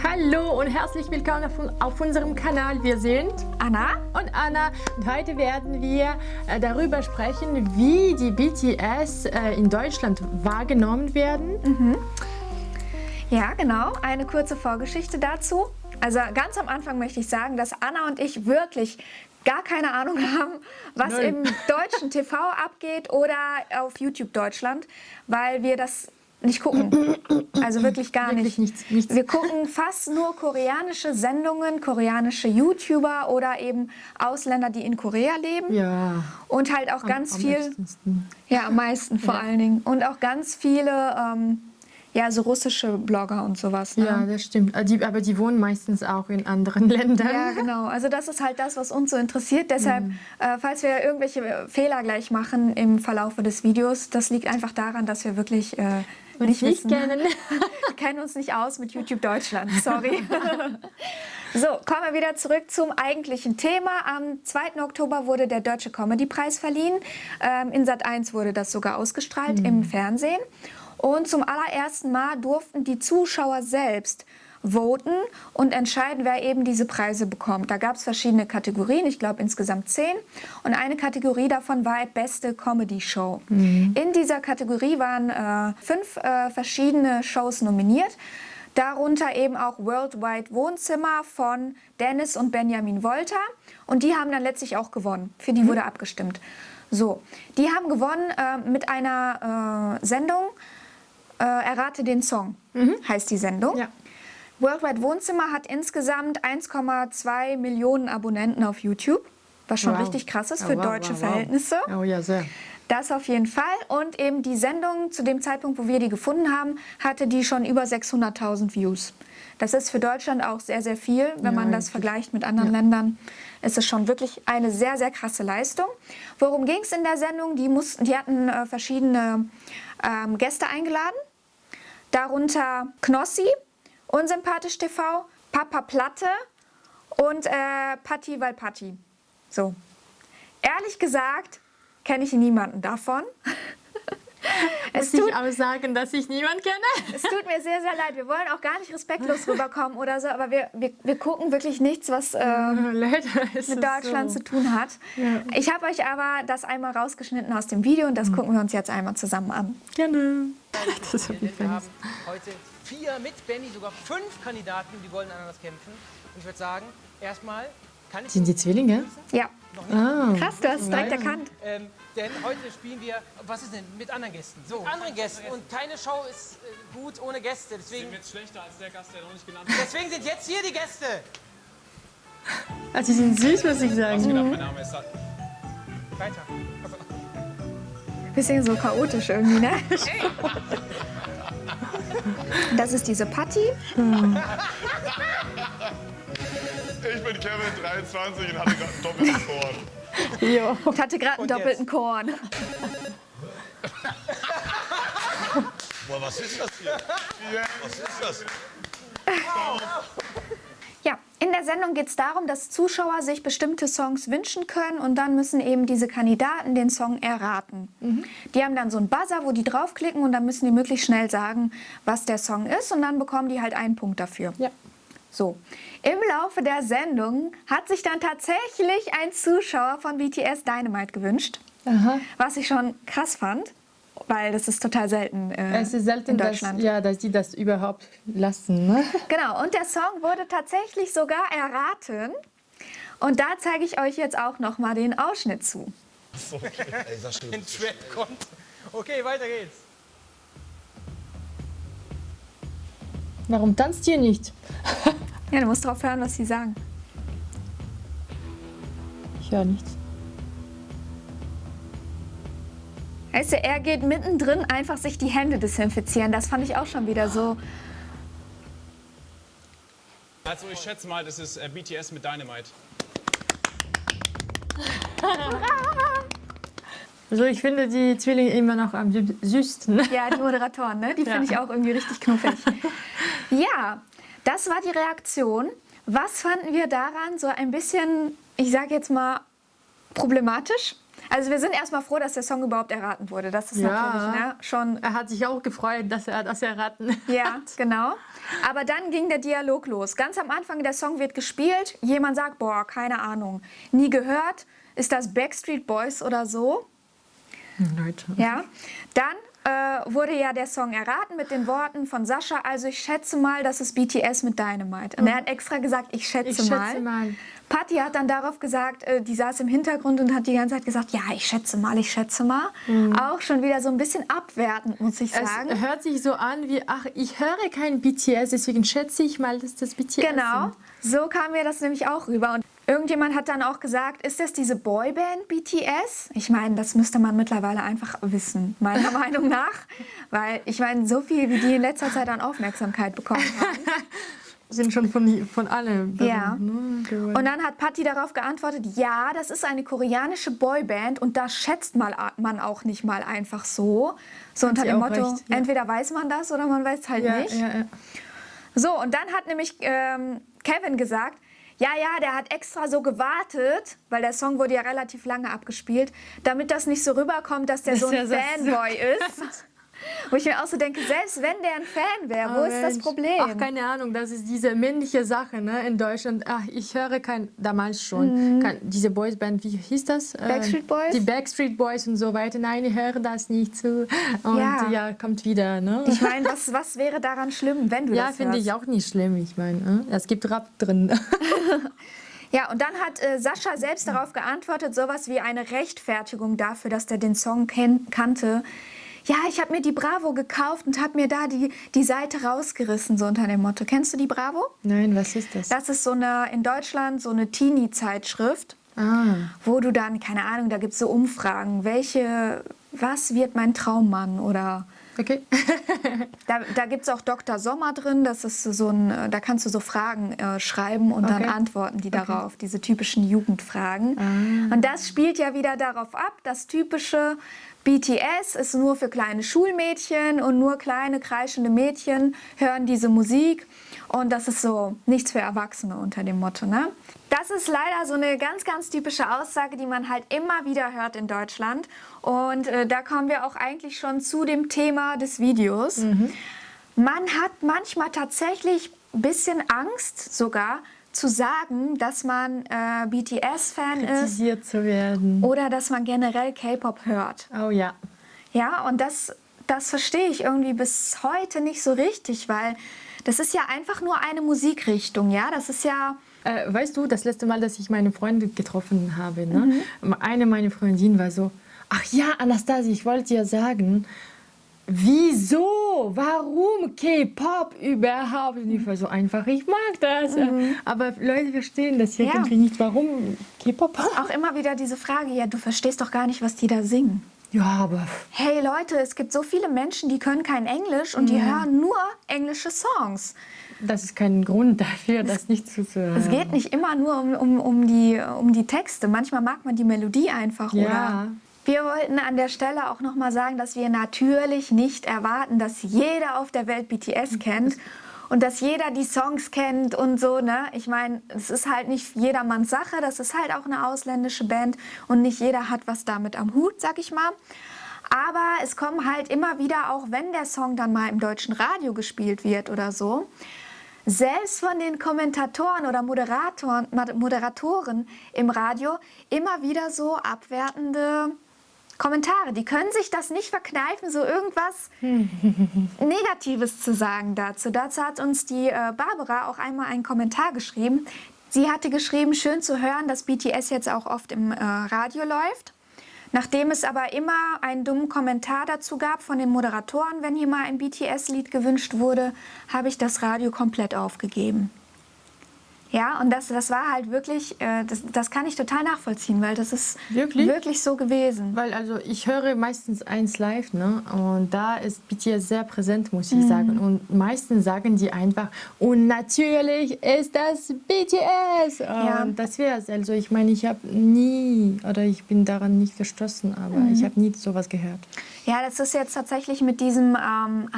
Hallo und herzlich willkommen auf unserem Kanal. Wir sind Anna und Anna und heute werden wir darüber sprechen, wie die BTS in Deutschland wahrgenommen werden. Ja, genau. Eine kurze Vorgeschichte dazu. Also ganz am Anfang möchte ich sagen, dass Anna und ich wirklich gar keine Ahnung haben, was im deutschen TV abgeht oder auf YouTube Deutschland, weil wir das nicht gucken. Also wirklich gar Wirklich nicht. nichts. Wir gucken fast nur koreanische Sendungen, koreanische YouTuber oder eben Ausländer, die in Korea leben. Ja. Und halt auch ganz viel. öftesten. Ja, am meisten vor allen Dingen. Und auch ganz viele so russische Blogger und sowas. Ne? Ja, das stimmt. Aber die wohnen meistens auch in anderen Ländern. Ja, genau. Also das ist halt das, was uns so interessiert. Deshalb, falls wir irgendwelche Fehler gleich machen im Verlaufe des Videos, das liegt einfach daran, dass wir wirklich nicht wissen. kennen. Wir kennen uns nicht aus mit YouTube Deutschland. Sorry. So, kommen wir wieder zurück zum eigentlichen Thema. Am 2. Oktober wurde der Deutsche Comedy-Preis verliehen. In Sat.1 wurde das sogar ausgestrahlt im Fernsehen. Und zum allerersten Mal durften die Zuschauer selbst voten und entscheiden, wer eben diese Preise bekommt. Da gab es verschiedene Kategorien, ich glaube insgesamt 10. Und eine Kategorie davon war beste Comedy-Show. In dieser Kategorie waren 5 verschiedene Shows nominiert. Darunter eben auch Worldwide Wohnzimmer von Dennis und Benjamin Wolter. Und die haben dann letztlich auch gewonnen. Für die wurde abgestimmt. So, die haben gewonnen mit einer Sendung. Errate den Song, heißt die Sendung. Ja. Worldwide Wohnzimmer hat insgesamt 1,2 Millionen Abonnenten auf YouTube, was schon richtig krass ist für deutsche Verhältnisse. Oh ja, sehr. Das auf jeden Fall. Und eben die Sendung, zu dem Zeitpunkt, wo wir die gefunden haben, hatte die schon über 600.000 Views. Das ist für Deutschland auch sehr, sehr viel. Wenn man das vergleicht mit anderen Ländern, ist es schon wirklich eine sehr, sehr krasse Leistung. Worum ging es in der Sendung? Die hatten verschiedene Gäste eingeladen. Darunter Knossi, Unsympathisch TV, Papa Platte und Patti Valpatti. So. Ehrlich gesagt kenne ich niemanden davon. Muss ich auch sagen, dass ich niemanden kenne? Es tut mir sehr, sehr leid. Wir wollen auch gar nicht respektlos rüberkommen oder so, aber wir gucken wirklich nichts, was mit Deutschland zu tun hat. Ja. Ich habe euch aber das einmal rausgeschnitten aus dem Video und das gucken wir uns jetzt einmal zusammen an. Gerne. Das wir haben heute 4 mit Benny, sogar 5 Kandidaten, die wollen aneinander kämpfen. Und ich würde sagen, erstmal kann ich... Sind die Zwillinge? Ja. Ah. Krass, du hast es direkt erkannt. Denn heute spielen wir, was ist denn, mit anderen Gästen. So, mit anderen Gästen. Und keine Show ist gut ohne Gäste. Deswegen sind wir jetzt schlechter als der Gast, der noch nicht genannt wird. Deswegen sind jetzt hier die Gäste. Also die sind süß, muss ich Hast sagen. du gedacht, mein Name ist... Weiter. Bisschen so chaotisch irgendwie, ne? Das ist diese Patti. Ich bin Kevin, 23 und hatte gerade einen doppelten Korn. Jo. Ich hatte gerade einen doppelten Korn. Boah, was ist das hier? Was ist das? Ja, in der Sendung geht es darum, dass Zuschauer sich bestimmte Songs wünschen können und dann müssen eben diese Kandidaten den Song erraten. Die haben dann so einen Buzzer, wo die draufklicken und dann müssen die möglichst schnell sagen, was der Song ist und dann bekommen die halt einen Punkt dafür. Ja. So, im Laufe der Sendung hat sich dann tatsächlich ein Zuschauer von BTS Dynamite gewünscht, was ich schon krass fand, weil das ist total selten, Es ist selten, in Deutschland. dass die das überhaupt lassen. Ne? Genau, und der Song wurde tatsächlich sogar erraten. Und da zeige ich euch jetzt auch noch mal den Ausschnitt zu. Ein Trap kommt. Okay, weiter geht's. Warum tanzt ihr nicht? Ja, du musst drauf hören, was sie sagen. Ich höre nichts. Weißt du, er geht mittendrin einfach sich die Hände desinfizieren. Das fand ich auch schon wieder so. Also ich schätze mal, das ist BTS mit Dynamite. Also ich finde die Zwillinge immer noch am süßsten. Ja, die Moderatoren, ne? Die finde ich auch irgendwie richtig knuffig. Ja, das war die Reaktion. Was fanden wir daran so ein bisschen, ich sage jetzt mal, problematisch? Also wir sind erstmal froh, dass der Song überhaupt erraten wurde. Das ist natürlich schon... Er hat sich auch gefreut, dass er das erraten Ja, hat. genau. Aber dann ging der Dialog los. Ganz am Anfang, der Song wird gespielt. Jemand sagt, boah, keine Ahnung, nie gehört. Ist das Backstreet Boys oder so? Leute. Ja. Dann wurde ja der Song erraten mit den Worten von Sascha. Also ich schätze mal, das ist BTS mit Dynamite. Und er hat extra gesagt, ich schätze mal. Patty hat dann darauf gesagt, die saß im Hintergrund und hat die ganze Zeit gesagt, ja, ich schätze mal, ich schätze mal. Auch schon wieder so ein bisschen abwertend, muss ich sagen. Es hört sich so an wie, ach, ich höre kein BTS, deswegen schätze ich mal, dass das BTS Genau, sind. so kam mir das nämlich auch rüber. Und irgendjemand hat dann auch gesagt, ist das diese Boyband BTS? Ich meine, das müsste man mittlerweile einfach wissen, meiner Meinung nach. Weil ich meine, so viel, wie die in letzter Zeit an Aufmerksamkeit bekommen haben. Sind schon von allen. Ja. Ne? Und dann hat Patty darauf geantwortet, ja, das ist eine koreanische Boyband und da schätzt man auch nicht mal einfach so. So unter dem Motto, recht, ja. entweder weiß man das oder man weiß es halt nicht. Ja. So, und dann hat nämlich Kevin gesagt, ja, der hat extra so gewartet, weil der Song wurde ja relativ lange abgespielt, damit das nicht so rüberkommt, dass der so ein Fanboy ist. Wo ich mir auch so denke, selbst wenn der ein Fan wäre, wo ist das Problem? Ach, keine Ahnung, das ist diese männliche Sache, ne, in Deutschland. Ach, ich höre damals schon, diese Boysband, wie hieß das? Backstreet Boys? Die Backstreet Boys und so weiter. Nein, ich höre das nicht zu. Und ja, kommt wieder, ne? Ich meine, was wäre daran schlimm, wenn du das hörst? Ja, finde ich auch nicht schlimm. Ich meine, es gibt Rap drin. Ja, und dann hat Sascha selbst darauf geantwortet, sowas wie eine Rechtfertigung dafür, dass der den Song kannte. Ja, ich habe mir die Bravo gekauft und habe mir da die Seite rausgerissen, so unter dem Motto. Kennst du die Bravo? Nein, was ist das? Das ist in Deutschland so eine Teenie-Zeitschrift, wo du dann, keine Ahnung, da gibt es so Umfragen, was wird mein Traummann oder... Okay. Da gibt es auch Dr. Sommer drin, das ist da kannst du so Fragen schreiben und dann antworten die darauf, diese typischen Jugendfragen. Und das spielt ja wieder darauf ab, das typische BTS ist nur für kleine Schulmädchen und nur kleine kreischende Mädchen hören diese Musik und das ist so nichts für Erwachsene unter dem Motto, ne? Das ist leider so eine ganz, ganz typische Aussage, die man halt immer wieder hört in Deutschland. Und da kommen wir auch eigentlich schon zu dem Thema des Videos. Man hat manchmal tatsächlich ein bisschen Angst sogar zu sagen, dass man BTS-Fan ist Kritisiert zu werden. oder dass man generell K-Pop hört. Oh ja. Ja, und das verstehe ich irgendwie bis heute nicht so richtig, weil das ist ja einfach nur eine Musikrichtung, ja, das ist ja... Weißt du, das letzte Mal, dass ich meine Freunde getroffen habe, ne? Eine meiner Freundinnen war so, ach ja, Anastasia, ich wollte dir sagen, wieso, warum K-Pop überhaupt? Und ich war so einfach, ich mag das. Aber Leute verstehen das irgendwie nicht, warum K-Pop? Auch immer wieder diese Frage, ja, du verstehst doch gar nicht, was die da singen. Ja, aber... Hey Leute, es gibt so viele Menschen, die können kein Englisch und die hören nur englische Songs. Das ist kein Grund dafür, das nicht zuzuhören. Es geht nicht immer nur um die Texte. Manchmal mag man die Melodie einfach, Ja. oder? Wir wollten an der Stelle auch noch mal sagen, dass wir natürlich nicht erwarten, dass jeder auf der Welt BTS kennt und dass jeder die Songs kennt und so, ne? Ich meine, es ist halt nicht jedermanns Sache, das ist halt auch eine ausländische Band und nicht jeder hat was damit am Hut, sag ich mal. Aber es kommen halt immer wieder, auch wenn der Song dann mal im deutschen Radio gespielt wird oder so, selbst von den Kommentatoren oder Moderatoren im Radio immer wieder so abwertende Kommentare. Die können sich das nicht verkneifen, so irgendwas Negatives zu sagen dazu. Dazu hat uns die Barbara auch einmal einen Kommentar geschrieben. Sie hatte geschrieben, schön zu hören, dass BTS jetzt auch oft im Radio läuft. Nachdem es aber immer einen dummen Kommentar dazu gab von den Moderatoren, wenn hier mal ein BTS-Lied gewünscht wurde, habe ich das Radio komplett aufgegeben. Ja, und das war halt wirklich, das kann ich total nachvollziehen, weil das ist wirklich so gewesen. Weil also ich höre meistens eins live, ne? Und da ist BTS sehr präsent, muss ich sagen. Und meistens sagen die einfach, und natürlich ist das BTS. Und das wär's. Also ich meine, ich bin daran nicht gestoßen, aber ich habe nie sowas gehört. Ja, das ist jetzt tatsächlich mit diesem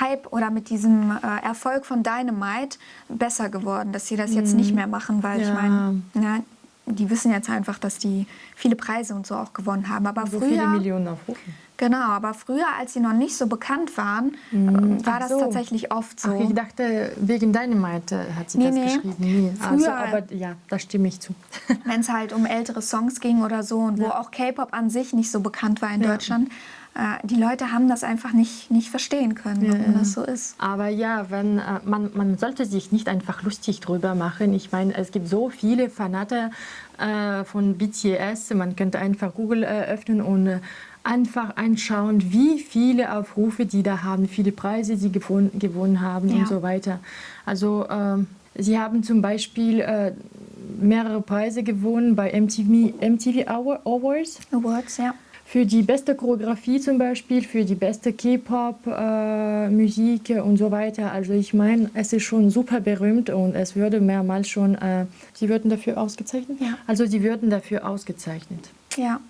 Hype oder mit diesem Erfolg von Dynamite besser geworden, dass sie das jetzt nicht mehr machen, weil ich meine, die wissen jetzt einfach, dass die viele Preise und so auch gewonnen haben. Aber So früher, viele Millionen Aufrufe. genau, aber früher, als sie noch nicht so bekannt waren, war das so. tatsächlich oft so. Ach, ich dachte, wegen Dynamite hat sie Nee, das nee. geschrieben. Nee. Früher- aber ja, da stimme ich zu. Wenn es halt um ältere Songs ging oder so und wo auch K-Pop an sich nicht so bekannt war in Deutschland, die Leute haben das einfach nicht verstehen können, warum das so ist. Aber ja, wenn, man sollte sich nicht einfach lustig drüber machen. Ich meine, es gibt so viele Fanate von BTS. Man könnte einfach Google öffnen und einfach anschauen, wie viele Aufrufe die da haben, viele Preise die gewonnen haben und so weiter. Also sie haben zum Beispiel mehrere Preise gewonnen bei MTV Awards. Awards, ja. Für die beste Choreografie zum Beispiel, für die beste K-Pop-Musik und so weiter. Also ich meine, es ist schon super berühmt und es würde mehrmals schon, sie würden dafür ausgezeichnet? Ja. Also sie würden dafür ausgezeichnet. Ja.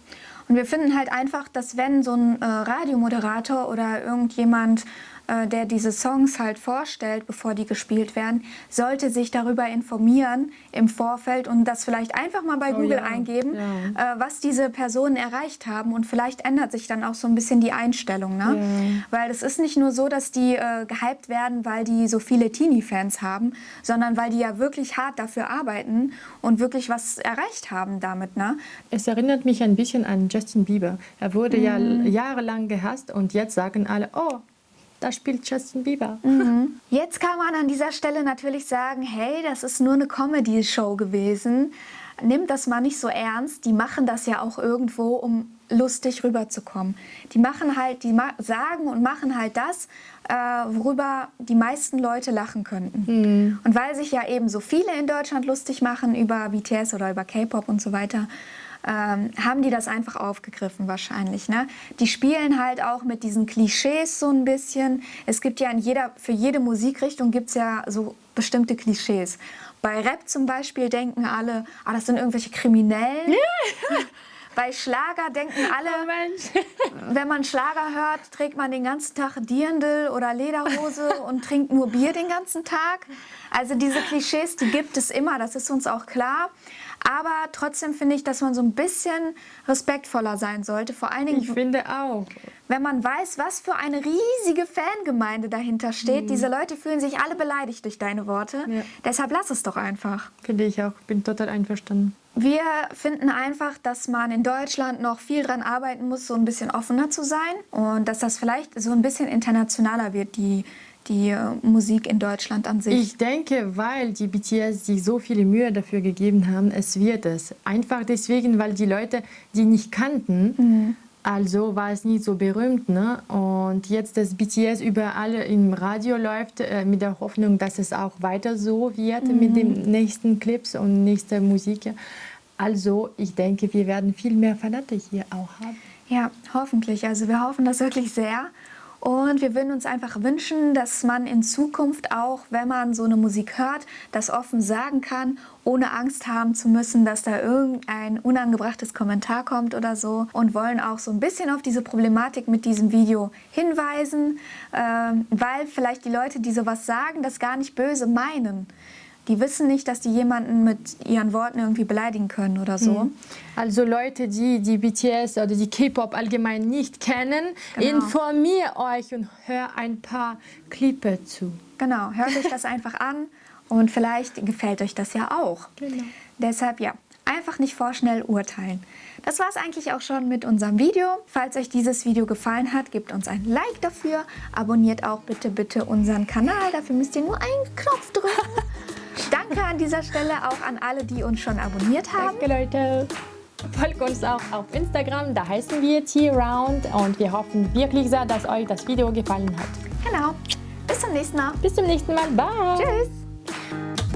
Und wir finden halt einfach, dass wenn so ein Radiomoderator oder irgendjemand, der diese Songs halt vorstellt, bevor die gespielt werden, sollte sich darüber informieren im Vorfeld und das vielleicht einfach mal bei Google eingeben, was diese Personen erreicht haben. Und vielleicht ändert sich dann auch so ein bisschen die Einstellung. Ne? Weil es ist nicht nur so, dass die gehypt werden, weil die so viele Teenie-Fans haben, sondern weil die ja wirklich hart dafür arbeiten und wirklich was erreicht haben damit. Ne? Es erinnert mich ein bisschen an Justin Bieber. Er wurde ja jahrelang gehasst und jetzt sagen alle, oh, da spielt Justin Bieber. Jetzt kann man an dieser Stelle natürlich sagen, hey, das ist nur eine Comedy-Show gewesen. Nimmt das mal nicht so ernst. Die machen das ja auch irgendwo, um lustig rüberzukommen. Die machen halt, sagen und machen halt das, worüber die meisten Leute lachen könnten. Und weil sich ja eben so viele in Deutschland lustig machen über BTS oder über K-Pop und so weiter, haben die das einfach aufgegriffen wahrscheinlich. Ne? Die spielen halt auch mit diesen Klischees so ein bisschen. Es gibt ja für jede Musikrichtung gibt es ja so bestimmte Klischees. Bei Rap zum Beispiel denken alle, das sind irgendwelche Kriminellen. Bei Schlager denken alle, wenn man Schlager hört, trägt man den ganzen Tag Dirndl oder Lederhose und trinkt nur Bier den ganzen Tag. Also diese Klischees, die gibt es immer, das ist uns auch klar. Aber trotzdem finde ich, dass man so ein bisschen respektvoller sein sollte. Vor allen Dingen, Ich finde auch. wenn man weiß, was für eine riesige Fangemeinde dahinter steht. Diese Leute fühlen sich alle beleidigt durch deine Worte. Ja. Deshalb lass es doch einfach. Finde ich auch. Bin total einverstanden. Wir finden einfach, dass man in Deutschland noch viel dran arbeiten muss, so ein bisschen offener zu sein. Und dass das vielleicht so ein bisschen internationaler wird, die Musik in Deutschland an sich. Ich denke, weil die BTS sich so viele Mühe dafür gegeben haben, es wird es. Einfach deswegen, weil die Leute die nicht kannten, also war es nicht so berühmt. Ne? Und jetzt, dass BTS überall im Radio läuft, mit der Hoffnung, dass es auch weiter so wird mit den nächsten Clips und nächster Musik. Also ich denke, wir werden viel mehr Fanate hier auch haben. Ja, hoffentlich. Also wir hoffen das wirklich sehr. Und wir würden uns einfach wünschen, dass man in Zukunft auch, wenn man so eine Musik hört, das offen sagen kann, ohne Angst haben zu müssen, dass da irgendein unangebrachtes Kommentar kommt oder so. Und wollen auch so ein bisschen auf diese Problematik mit diesem Video hinweisen, weil vielleicht die Leute, die sowas sagen, das gar nicht böse meinen. Die wissen nicht, dass die jemanden mit ihren Worten irgendwie beleidigen können oder so. Also Leute, die BTS oder die K-Pop allgemein nicht kennen, informiert euch und hört ein paar Clips zu. Genau, hört euch das einfach an und vielleicht gefällt euch das ja auch. Genau. Deshalb ja, einfach nicht vorschnell urteilen. Das war es eigentlich auch schon mit unserem Video. Falls euch dieses Video gefallen hat, gebt uns ein Like dafür. Abonniert auch bitte unseren Kanal. Dafür müsst ihr nur einen Knopf drücken. Danke an dieser Stelle auch an alle, die uns schon abonniert haben. Danke Leute. Folgt uns auch auf Instagram, da heißen wir T-Round und wir hoffen wirklich sehr, dass euch das Video gefallen hat. Genau. Bis zum nächsten Mal. Bis zum nächsten Mal. Bye. Tschüss.